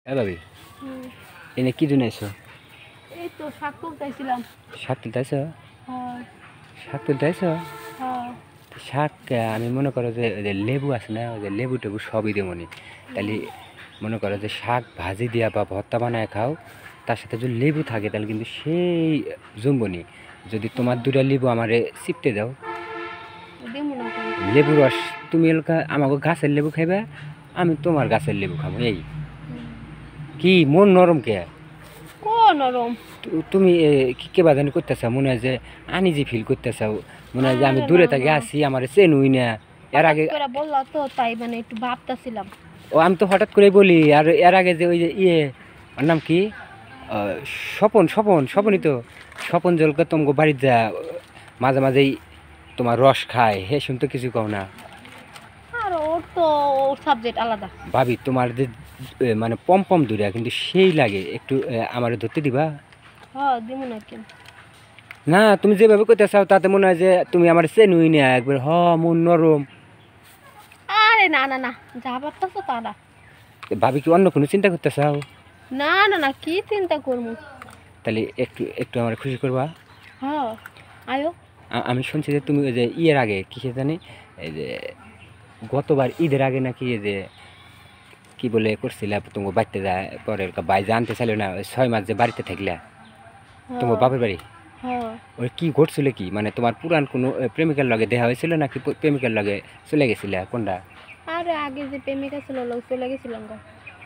হ্যাঁ ভাবি, হুম, এনে কি জন্য এসো? এই তো শাক তুলতেছিলাম। শাক তুলতে আসো? হ্যাঁ, শাক তুলতে আসো? হ্যাঁ, তো শাক আমি মনে করো যে ওই যে লেবু আছে না, ওই যে লেবু টেবু সবই দেবনি। তাহলে মনে করো যে শাক ভাজি দিয়া বা ভর্তা বানায় খাও, তার সাথে যদি লেবু থাকে তাহলে কিন্তু সেই জমবনি। যদি তোমার দুটা লেবু আমারে চিপতে দাও, দিমু না কেন? লেবু রস, তুমি এলাকা আমাকে গাছের লেবু খাইবা, আমি তোমার গাছের লেবু খাবো। এই হুম, কি মন নরম কে? কোন নরম? তুমি কি কে বাদানি করতেছাও, মনে হয় যে আনিজি ফিল করতেছাও, মনে হয় যে আমি আরে না দূরে থেকে না, আসি, আমার চেনুই না। এর হঠাৎ আগে করে বললা তো তাই মানে একটু ভাবতাছিলাম। ও আমি তো হঠাৎ করে বলি, আর এর আগে যে ওই যে ওর নাম কি, আহ, স্বপন স্বপন স্বপনই তো, স্বপন জলকে তোমাকে বাড়িতে যা মাঝে মাঝেই তোমার রস খায়, হে শুনতে কিছু কও না। আর ওর তো ওর সাবজেক্ট আলাদা। ভাবি তোমার যে মানে পম পম দূরে কিন্তু সেই লাগে, একটু আমার ধরতে দিবা? হ্যাঁ, দিমু না কেন? না, তুমি যেভাবে করতে চাও তাতে মনে হয় যে তুমি আমার চেনুই না একবার, মন নরম। আরে না না না, যা ভাবতাছো তা না। ভাবি কি অন্য কোনো চিন্তা করতে চাও? না না না, কি চিন্তা করবো? তাহলে একটু একটু আমার খুশি করবা। হ্যাঁ, আয়ো। আমি শুনছি যে তুমি ওই যে ইয়ের আগে কিসে জানি, এই যে গতবার ঈদের আগে নাকি এই যে কি বলে করছিলা, তোমার বাড়িতে যায় পরে ভাই জানতে চাইল না, ওই 6 মাস যে বাড়িতে থাকলা তোমার হ্যাঁ, বাপের বাড়ি, হ্যাঁ। ওই কি ঘটছিল কি, মানে তোমার পুরান কোনো প্রেমিকার লগে দেখা হয়েছিল নাকি প্রেমিকার লগে চলে গেছিলা, কোনটা? আরে আগে যে প্রেমিকা ছিল লোক চলে গেছিলাম গা।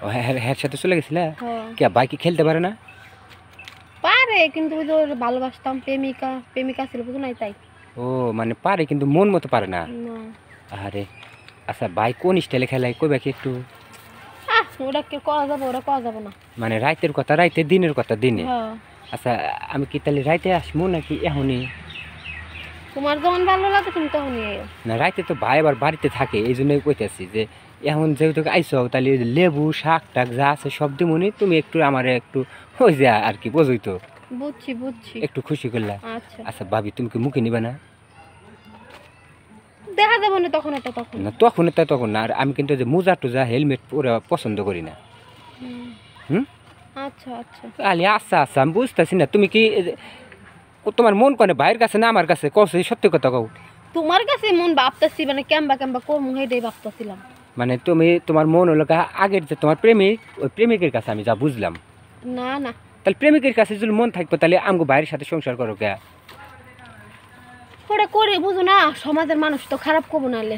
ও হ্যাঁ হ্যাঁ, হ্যাঁ সাথে চলে গেছিলা? হ্যাঁ, কে ভাই কি খেলতে পারে না? পারে কিন্তু ওই যে ওর ভালোবাসতাম, প্রেমিকা প্রেমিকা ছিল বুঝো নাই তাই। ও মানে পারে কিন্তু মন মতো পারে না। না, আরে আচ্ছা, ভাই কোন স্টাইলে খেলায় কইবা কি একটু? ওটা কে করা যাবে, ওটা করা যাবে না। মানে রাইতের কথা রাইতে, দিনের কথা দিনে। হ্যাঁ, আচ্ছা, আমি কি তাহলে রাইতে আসবো নাকি এখনই? তোমার যখন ভালো লাগে তুমি তখন এও। না, রাইতে তো ভাই আবার বাড়িতে থাকে, এই জন্যই কইতেছি যে এখন যেহেতু আইসো তাহলে ওই যে লেবু শাক টাক যা আছে সব দিমুনি, তুমি একটু আমার একটু ওই যে আর কি বোঝই তো, বুঝছি বুঝছি। একটু খুশি করলা। আচ্ছা, আচ্ছা ভাবি, তুমি কি মুখে নিবে না? দেখা যাবে না তখন, এটা তখন। না তখন তা তখন না, আর আমি কিন্তু ওই যে মোজা টুজা হেলমেট পুরো পছন্দ করি না। হুম, হুম, আচ্ছা আচ্ছা। আরে আচ্ছা আচ্ছা, আমি বুঝতেছি না তুমি কি তোমার মন কনে ভাইয়ের কাছে না আমার কাছে, কও সত্যি কথা কও। তোমার কাছে মন ভাবতাছি, মানে কেম্বা কেম্বা করমু হেডেই ভাবতাছিলাম। মানে তুমি তোমার মন হলো আগের যে তোমার প্রেমিক, ওই প্রেমিকের কাছে আমি যা বুঝলাম। না না, তাহলে প্রেমিকের কাছে যদি মন থাকবে তাহলে আমগো ভাইয়ের সাথে সংসার করো কে? ওটা করে বুঝো না, সমাজের মানুষ তো খারাপ করবো নালে।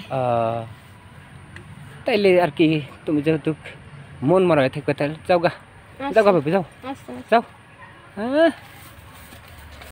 তাইলে আর কি, তুমি যেহেতু মন মরা হয়ে থাকবে তাহলে যাও গা, যাও আচ্ছা গা ভাবি, যাও আচ্ছা। যাও। হ্যাঁ